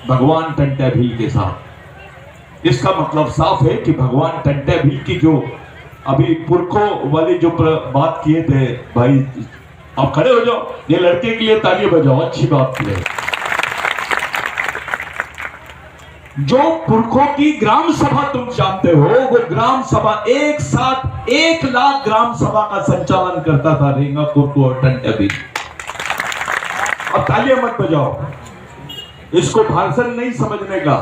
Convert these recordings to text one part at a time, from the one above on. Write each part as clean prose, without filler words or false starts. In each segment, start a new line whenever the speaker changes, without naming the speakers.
भगवान टंट्या भील के साथ। इसका मतलब साफ है कि भगवान टंट्या भील की जो अभी पुरखों वाली जो बात किए थे, भाई आप खड़े हो जाओ, ये लड़के के लिए ताली बजाओ, अच्छी बात की है। जो पुरखों की ग्राम सभा तुम जानते हो, वो ग्राम सभा एक साथ 1 लाख ग्राम सभा का संचालन करता था रेंगा कुरकू और टंट्या भील। अब तालियां मत बजाओ, इसको भाषण नहीं समझने का।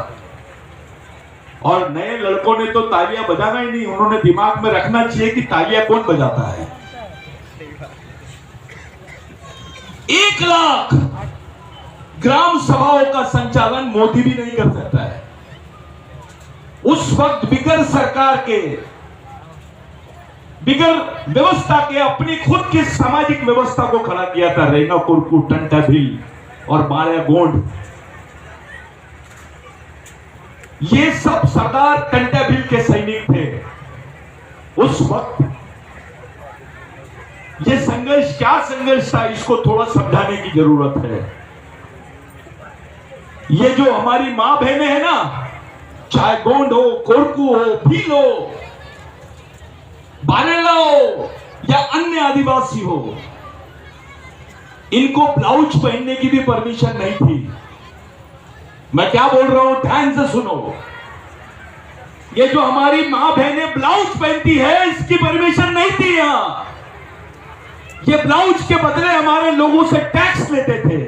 और नए लड़कों ने तो तालियां बजाना ही नहीं, उन्होंने दिमाग में रखना चाहिए कि तालियां कौन बजाता है। 1 लाख ग्राम सभाओं का संचालन मोदी भी नहीं कर सकता है। उस वक्त बिगर सरकार के, बिगर व्यवस्था के अपनी खुद की सामाजिक व्यवस्था को खड़ा किया था रेंगा कुरकू, टंट्या भील और बाल्या गोंड। ये सब सरदार टंट्या भील के सैनिक थे उस वक्त। ये संघर्ष क्या संघर्ष था, इसको थोड़ा समझाने की जरूरत है। ये जो हमारी मां बहनें हैं ना, चाहे गोंड हो, कोरकू हो, भील हो, बारेला हो या अन्य आदिवासी हो, इनको ब्लाउज पहनने की भी परमिशन नहीं थी। मैं क्या बोल रहा हूं, ध्यान से सुनो। ये जो हमारी मां बहनें ब्लाउज पहनती है, इसकी परमिशन नहीं थी यहां। ये ब्लाउज के बदले हमारे लोगों से टैक्स लेते थे।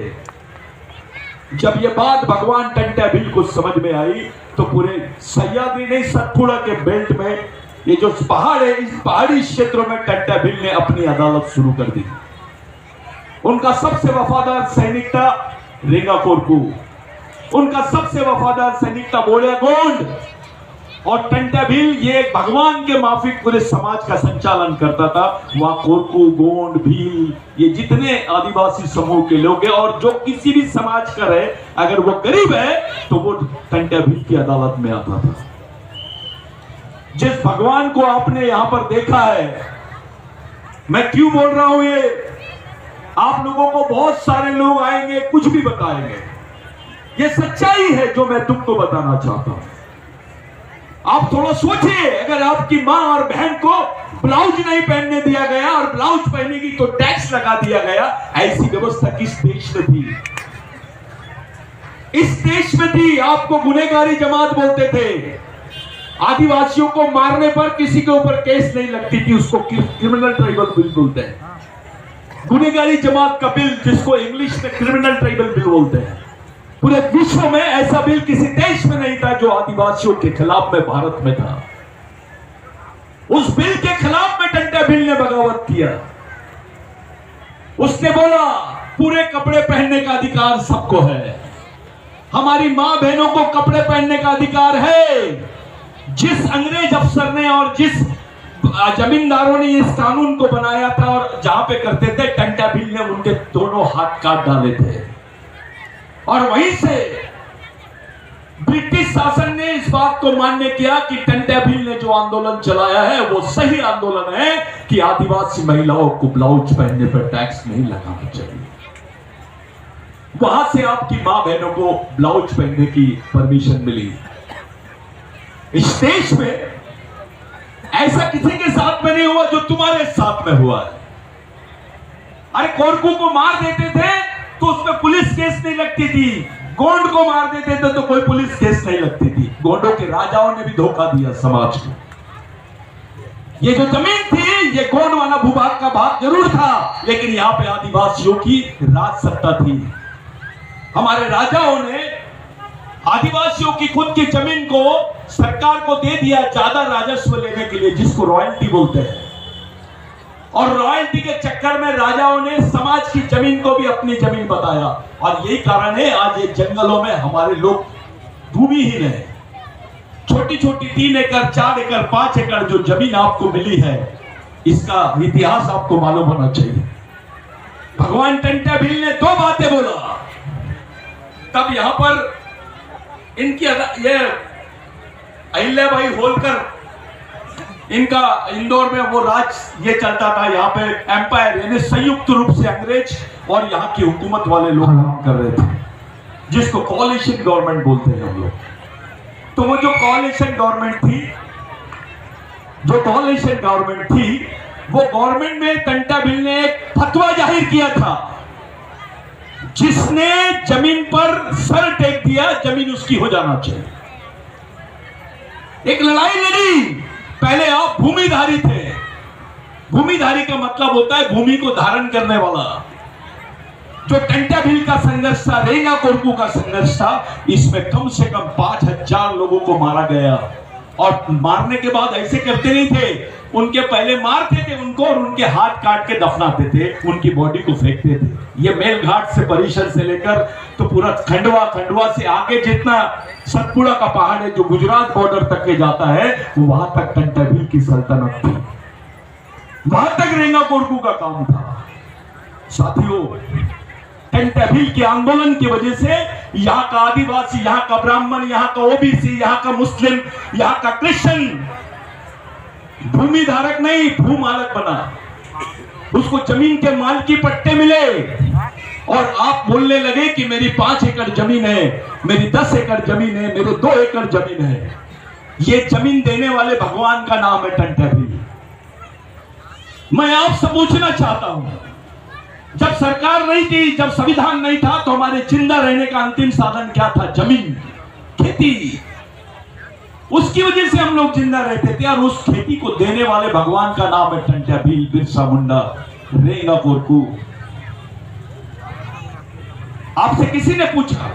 जब ये बात भगवान टंट्या भील को समझ में आई तो पूरे सह्याद्री नहीं, सतपुड़ा के बेल्ट में ये जो पहाड़ है, इस पहाड़ी क्षेत्रों में टंट्या भील ने अपनी अदालत शुरू कर दी। उनका सबसे वफादार सैनिक था रेंगा कुरकू, उनका सबसे वफादार सैनिक था बाल्या गोंड, और टंट्या भील ये भगवान के माफिक पूरे समाज का संचालन करता था। वहां कोरकू, गोंड, भील, ये जितने आदिवासी समूह के लोग हैं और जो किसी भी समाज का रहे, अगर वो गरीब है तो वो टंट्या भील की अदालत में आता था। जिस भगवान को आपने यहां पर देखा है, मैं क्यों बोल रहा हूं ये, आप लोगों को बहुत सारे लोग आएंगे, कुछ भी बताएंगे। ये सच्चाई है जो मैं तुमको बताना चाहता हूं। आप थोड़ा सोचिए, अगर आपकी मां और बहन को ब्लाउज नहीं पहनने दिया गया और ब्लाउज पहनेगी तो टैक्स लगा दिया गया, ऐसी व्यवस्था किस देश में थी? इस देश में थी। आपको गुनहगारी जमात बोलते थे। आदिवासियों को मारने पर किसी के ऊपर केस नहीं लगती थी, उसको क्रिमिनल ट्राइबल बिल बोलते हैं। गुनहगारी जमात का बिल, जिसको इंग्लिश में क्रिमिनल ट्राइबल बिल बोलते हैं, पूरे विश्व में ऐसा बिल किसी देश में नहीं था जो आदिवासियों के खिलाफ में भारत में था। उस बिल के खिलाफ में टंट्या भील ने बगावत किया। उसने बोला पूरे कपड़े पहनने का अधिकार सबको है, हमारी मां बहनों को कपड़े पहनने का अधिकार है। जिस अंग्रेज अफसर ने और जिस जमींदारों ने इस कानून को बनाया था और जहां पे करते थे, टंट्या भील ने उनके दोनों हाथ काट डाले थे। और वहीं से ब्रिटिश शासन ने इस बात को मान्य किया कि टंट्या भील ने जो आंदोलन चलाया है वो सही आंदोलन है कि आदिवासी महिलाओं को ब्लाउज पहनने पर टैक्स नहीं लगाना चाहिए। वहां से आपकी मां बहनों को ब्लाउज पहनने की परमिशन मिली। इस देश में ऐसा किसी के साथ में नहीं हुआ जो तुम्हारे साथ में हुआ है। अरे कोरकू को मार देते थे तो उसमें पुलिस केस नहीं लगती थी, गोंड को मार देते थे तो कोई पुलिस केस नहीं लगती थी। गोंडों के राजाओं ने भी धोखा दिया समाज को। ये जो जमीन थी, ये गोंड वाला भूभाग का भाग जरूर था, लेकिन यहाँ पे आदिवासियों की राज सत्ता थी। हमारे राजाओं ने आदिवासियों की खुद की जमीन को सरकार को दे दिया ज्यादा राजस्व लेने के लिए, जिसको रॉयल्टी बोलते हैं। और रॉयल्टी के चक्कर में राजाओं ने समाज की जमीन को भी अपनी जमीन बताया। और यही कारण है आज ये जंगलों में हमारे लोग भूमिहीन है। छोटी छोटी 3 एकड़, 4 एकड़, 5 एकड़ जो जमीन आपको मिली है, इसका इतिहास आपको मालूम होना चाहिए। भगवान टंट्या भील ने 2 बातें बोला, तब यहां पर इनकी ये अहिल्याबाई होलकर, इनका इंदौर में वो राज ये चलता था। यहाँ पे एम्पायर यानी संयुक्त रूप से अंग्रेज और यहाँ की हुकूमत वाले लोग काम कर रहे थे। जिसको कॉलिशन गवर्नमेंट बोलते हैं हम लोग। तो वो जो कॉलिशन गवर्नमेंट थी, वो गवर्नमेंट में टंटा भिल ने एक फतवा जाहिर किया था, जिसने जमीन पर सर टेक दिया, जमीन उसकी हो जाना चाहिए। एक लड़ाई लड़ी। पहले आप भूमिधारी थे। भूमिधारी का मतलब होता है भूमि को धारण करने वाला। जो टंटा भिल का संघर्ष था, रेंगा कोरकू का संघर्ष था, इसमें कम से कम 5000 लोगों को मारा गया। और मारने के बाद ऐसे करते नहीं थे, उनके पहले मारते थे उनको और उनके हाथ काट के दफनाते थे, उनकी बॉडी को फेंकते थे। ये मेलघाट से, परिसर से लेकर तो पूरा खंडवा से आगे जितना सतपुड़ा का पहाड़ है जो गुजरात बॉर्डर तक के जाता है, वो वहां तक टंटा भिल की सल्तनत थी, वहां तक रेंगा कोरकू का काम था। साथियों, टंटा भिल के आंदोलन की वजह से यहाँ का आदिवासी, यहाँ का ब्राह्मण, यहाँ का ओबीसी, यहाँ का मुस्लिम, यहाँ का क्रिश्चियन भूमि धारक नहीं, भूमालक बना। उसको जमीन के मालकी पट्टे मिले और आप बोलने लगे कि मेरी 5 एकड़ जमीन है, मेरी 10 एकड़ जमीन है, मेरे 2 एकड़ जमीन है। ये जमीन देने वाले भगवान का नाम है टंटा भिल। मैं आपसे पूछना चाहता हूं, जब सरकार नहीं थी, जब संविधान नहीं था, तो हमारे जिंदा रहने का अंतिम साधन क्या था? जमीन, खेती। उसकी वजह से हम लोग जिंदा रहते थे और उस खेती को देने वाले भगवान का नाम है टंटा भिल, बिरसा मुंडा, रेंगा कोरकू। आपसे किसी ने पूछा,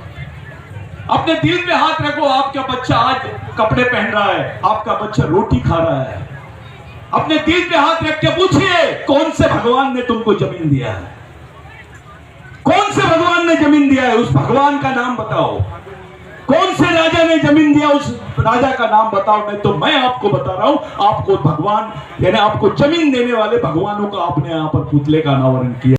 अपने दिल पे हाथ रखो, आपका बच्चा आज कपड़े पहन रहा है, आपका बच्चा रोटी खा रहा है, अपने दिल पे हाथ रख के पूछिए, कौन से भगवान ने तुमको जमीन दिया है? कौन से भगवान ने जमीन दिया है? उस भगवान का नाम बताओ। कौन से राजा ने जमीन दिया? उस राजा का नाम बताओ। नहीं तो मैं आपको बता रहा हूं, आपको भगवान यानी आपको जमीन देने वाले भगवानों का आपने यहां पर पुतले का अनावरण किया।